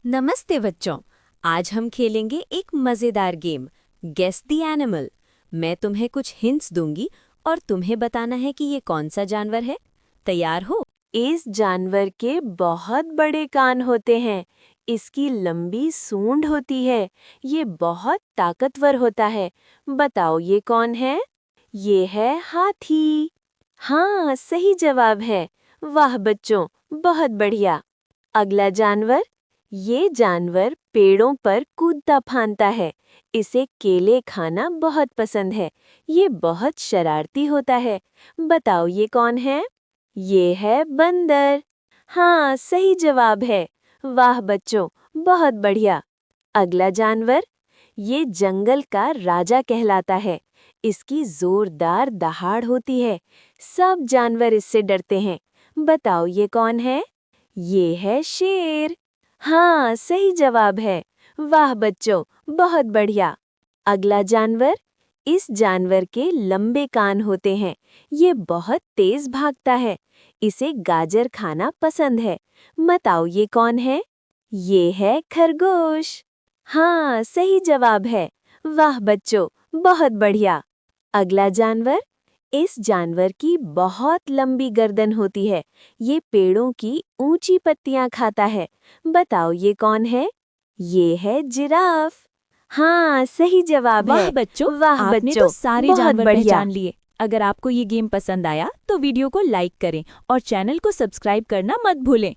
नमस्ते बच्चों। आज हम खेलेंगे एक मज़ेदार गेम गेस द एनिमल। मैं तुम्हें कुछ हिंट्स दूंगी और तुम्हें बताना है कि ये कौन सा जानवर है। तैयार हो? इस जानवर के बहुत बड़े कान होते हैं। इसकी लंबी सूंड होती है। ये बहुत ताकतवर होता है। बताओ ये कौन है? ये है हाथी। हाँ, सही जवाब है। वाह बच्चों, बहुत बढ़िया। अगला जानवर। ये जानवर पेड़ों पर कूदता फांदता है। इसे केले खाना बहुत पसंद है। ये बहुत शरारती होता है। बताओ ये कौन है? ये है बंदर। हाँ, सही जवाब है। वाह बच्चों, बहुत बढ़िया। अगला जानवर। ये जंगल का राजा कहलाता है। इसकी जोरदार दहाड़ होती है। सब जानवर इससे डरते हैं। बताओ ये कौन है? ये है शेर। हाँ, सही जवाब है। वाह बच्चों, बहुत बढ़िया। अगला जानवर। इस जानवर के लंबे कान होते हैं। ये बहुत तेज भागता है। इसे गाजर खाना पसंद है। बताओ ये कौन है? ये है खरगोश। हाँ, सही जवाब है। वाह बच्चों, बहुत बढ़िया। अगला जानवर। इस जानवर की बहुत लंबी गर्दन होती है। ये पेड़ों की ऊंची पत्तियां खाता है। बताओ ये कौन है? ये है जिराफ। हाँ, सही जवाब वाह है। बच्चों, वाह आपने तो बच्चों, सारे बहुत जानवर बढ़िया। पहचान लिए। अगर आपको ये गेम पसंद आया तो वीडियो को लाइक करें और चैनल को सब्सक्राइब करना मत भूलें।